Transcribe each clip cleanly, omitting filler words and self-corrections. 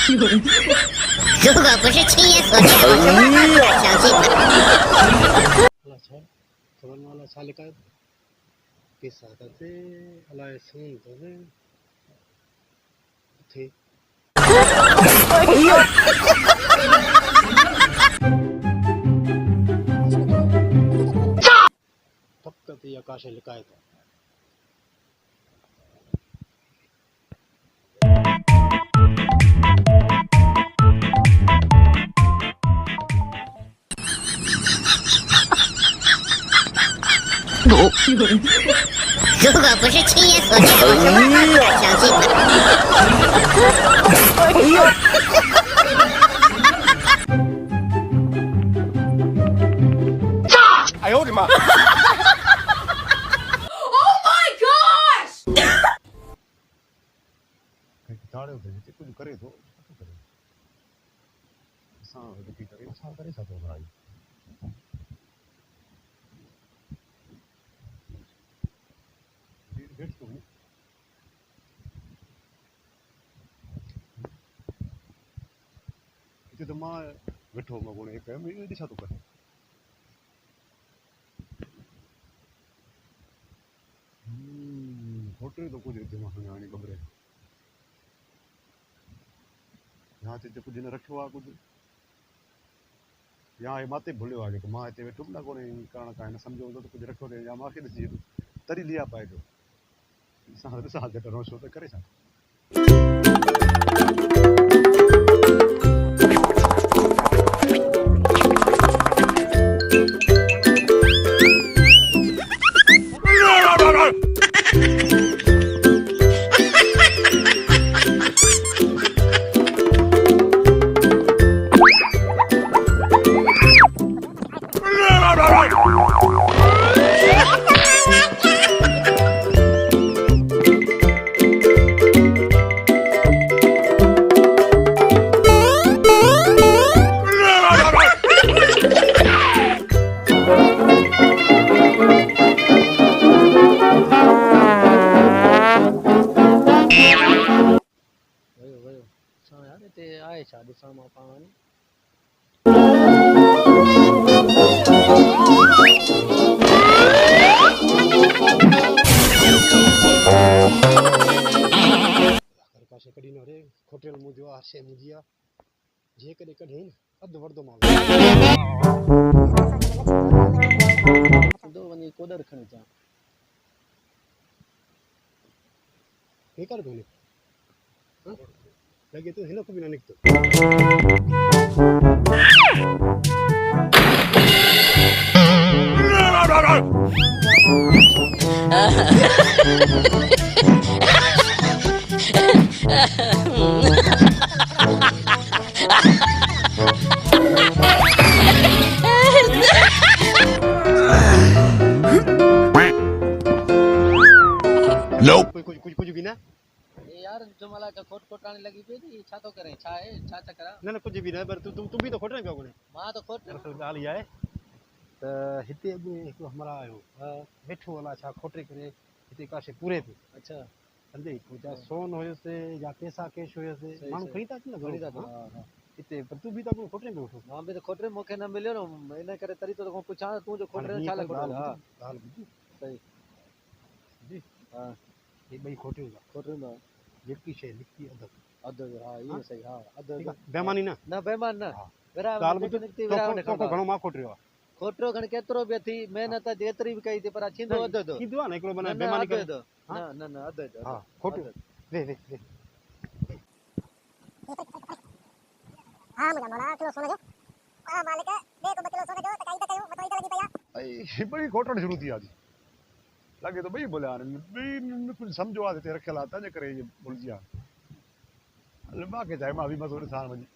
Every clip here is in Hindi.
如果不是亲眼所见，我是万万不敢相信的。Kawan salika kisah tadi alai sun tadi thi तपकती आकाश लिखाए था如果不是亲眼所见，我是万万不敢相信的。哎呦我的妈 दाड़े होते हैं कुछ करे तो करे सा दुखी करे सा करे सा तो भाई डेढ़ तो इते तो मां वेठो मां कोने एक मैं दिशा तो करे होटल तो कुछ दिमाग में आने खबर है यहाँ ते कुछ न रखियो आहे कुझु या हे माते भुलियो आहे जेको मां हिते वेठुमि न कोन्हे करण काई न सम्झो हूंदो त कुझु रखियो अथई या मूंखे ॾिसी तरी लिया पाए पियो ॾिसां घटि रोशो त करे छा आए छा ॾिसां मां पाण काशे कढी न रे खोटेल मुंहिंजो आहे शइ मुंहिंजी आहे जे कॾहिं कढे न अधु वरदो मां वञी कोडर खणी अचां बेकार कोन्हे लगे तो हिन को भी ना निकतो Nope. कुछ भी ना यार जो मला का खोट खोटाने लगी पे थी छा तो करें छा है छा करा ना कुछ भी ना पर तू भी तो खोटने पियो कोने मां तो खोट असल ॻाल्हि इहा आहे त हिते अॻु हिकिड़ो हमारा आयो वेठो अला छा खोटे करे हिते काशे पूरे पे अच्छा सम्झे या सोन हुयुसि या पैसा कैश हुयुसि माण्हू खणी था अचनि न घणी था हिते पर तू बि त अॻु खोटे में वेठो मां बि त खोटरे मूंखे न मिलियो न इन करे तरी तो पुछां तूं जो खोटरे छा लॻो हा ॻाल्हि ॿुधी सही जी हां हे ॿई खोटियूं खोटरे में जेकी शइ लिखी अधु हा ये सही हा अधु बेमानी न न बेमान न विरा ॻाल्हि ॿुध तो घणो मां खोटियो आहे खोटरो खण केतिरो बि थी महिनत जेतिरी बि कई थी पर थींदो अधु अधु थींदो आहे न हिकिड़ो माना बेमानी करे न न न अधु अधु हा खोटो वे हाँ मुझे मोला किलो सोने जो आ मालिक दे को किलो सोने जो त काई त कयो मतो इधर लगी पया ऐं ॿई खोटण शुरू थी आहे लॻे थो ॿई बोलिया ॿई कुझु सम्झो आहे हिते रखियल आहे तंहिंजे करे इहे भुलिजी आहे हल मूंखे चाहे मां बि मथो ॾिसां वञी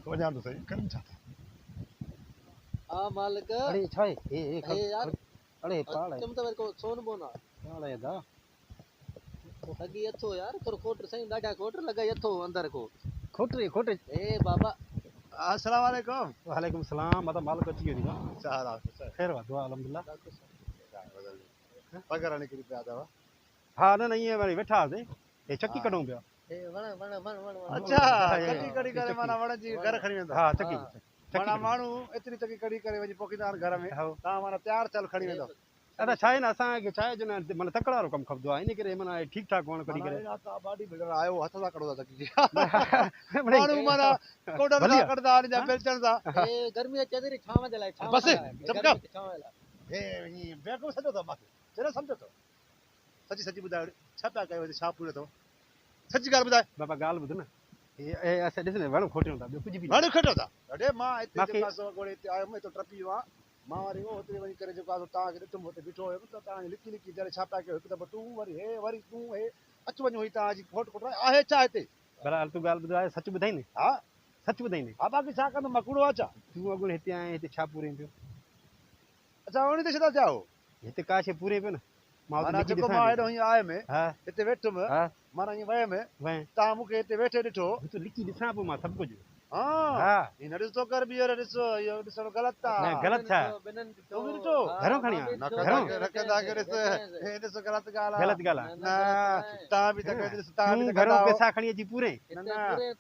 वञा थो सही कनि छा था आ मालिक अरे छा आहे हे यार अरे पाड़ तुम तो को सोन बोना पाड़ दा लगी अथो यार थोरो खोट सही ॾाढा खोट लॻाई अथो अंदर को खोटे ए बाबा अस्सलाम वालेकुम वालेकुम सलाम मतलब मालिक अची वियो नी छा हाल आहे खैर वा दुआ अल्हम्दुलिल्लाह पगार निकिरी पिया अथव हा न न ईअं वरी वेठा हुआसीं हे चकी कढूं पिया ए वण अच्छा चकी कड़ी करे माना वण जी घर खणी वेंदो हा चकी माना माण्हू एतिरी चकी कड़ी करे वञी पोखींदा आहिनि घर में तव्हां माना तयारु थियल खणी वेंदो दादा छा आहे न असांखे छा आहे जो न माना तकड़ा वारो कमु खपंदो आहे इन करे माना ठीकु ठाकु वण कढी करे बाडी बिल्डर आयो हथ सां कढो था चकी माण्हू माना कोडर सां कढंदा आहिनि या बेलचण सां ए गर्मी चदरी छाव जे लाइ छाव बस चमका छाव लाइ हे बेवकूफ़ सॼो अथव मूंखे जॾहिं सम्झो अथव सची ॿुधायो छा पिया कयो छा पूरो अथव सची ॻाल्हि ॿुधाए बाबा ॻाल्हि ॿुध न हे असां ॾिस न वण खोटियूं था ॿियो कुझु बि वण खटो था अड़े मां हिते जेका सो गोड़े हिते आयुमि हिते टपी वियो आहियां मां वरी हुते वञी करे जेको आहे तव्हांखे ॾिठुमि हुते बीठो हुयुमि त तव्हांजी लिकी लिकी जॾहिं छा पिया कयो हिकु दफ़ो तूं वरी तूं हे अचु वञो हुई तव्हांजी खोट खोट आहे छा हिते बराबरि तूं ॻाल्हि ॿुधाए सच ॿुधाईंदे हा सच ॿुधाईंदे हा बाक़ी छा कंदो मां कूड़ो आहे छा तूं अॻुण हिते आए हिते छा पूरे पियो अच्छा उन ते छा थियो हिते का शइ पूरे पियो न मां माना जेको मां हेॾो हीअं आयुमि हा हिते वेठुमि हा माना हीअं वयुमि वएं तव्हां मूंखे हिते वेठे ॾिठो तूं लिकी ॾिसां पोइ मां सभु कुझु हा हा हिन ॾिसो कर ॿीहर ॾिसो इहो ॾिसणु ग़लति न आहे ग़लति छा तूं बि ॾिठो घरों खणी आ घरों रखंदा के ॾिस हे ॾिस ग़लति ॻाल्हि आहे ग़लति ॻाल्हि आहे न तव्हां बि त ॾिस तव्हां बि तूं त घरों कंदा पैसा खणी अची पूरे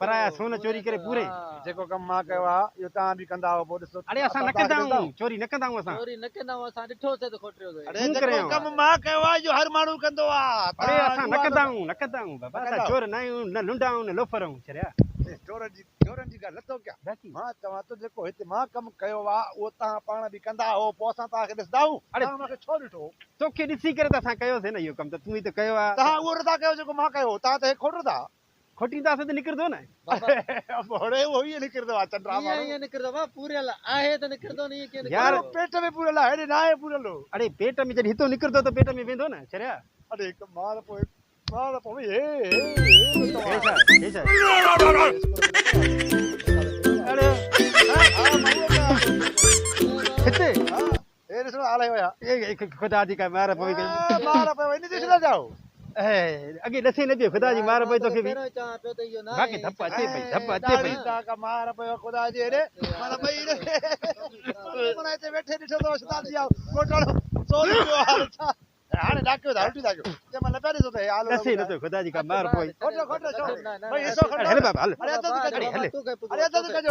पराया सोन चोरी करे पूरे जेको कमु मां कयो आहे इहो तव्हां बि कंदा आहियो पोइ ॾिसो अड़े असां न कंदा आहियूं चोरी न कंदा आहियूं असां चोरी न कंदा आहियूं असां ॾिठो से त खोटियो अड़े तूं जेको करे कमु मां कयो आहे इहो हर माण्हू कंदो आहे अड़े असां न कंदा आहियूं बाबा असां चोर न आहियूं न लुंडा आहियूं न लोफर आहियूं छड़िया चोरनि जी ॻाल्हि नथो कयां मां चवां थो जेको हिते मां कमु कयो आहे उहो तव्हां पाण बि कंदा हो पोइ असां तव्हांखे ॾिसंदा आहियूं अड़े तव्हां मूंखे छो ॾिठो तोखे ॾिसी करे त असां कयोसीं न इहो कमु त तूं ई त कयो आहे तव्हां उहो नथा कयो जेको मां कयो तव्हां त हे खोटंदा खोटींदासीं त निकिरंदो न होड़े उहो ई निकिरंदो आहे चंद्रा ईअं निकिरंदो आहे पूरियल आहे त निकिरंदो न ईअं कीअं यार पेट में पूरल आहे हेॾे न आहे पूरल अड़े पेट में जॾहिं हितो निकिरंदो त पेट में वेंदो न छड़िया अड़े हिकु मार पोइ हे हे छा अड़े हिते हे ॾिसो हाल हुया ख़ुदा जी का मार पई मार पियो इन ॾिसंदा जाओ अॻे ॾसे न पियो ख़ुदा जी मार पई तोखे बि चवां पियो त इहो न बाक़ी धप अचे पई का मार पियो ख़ुदा जी हेॾे माना ॿई माना हिते वेठे ॾिठो अथव शताब्दी आहे कोटण चोरी पियो हाल छा हाणे डाकियो था उल्टी था कयो जंहिं महिल पिया ॾिसो त हाल ॾसे न पियो ख़ुदा जी का मार पई खोटो छो भई हिसो खणो हले बाबा हल अरे अदद कजो तूं अरे अदद कजो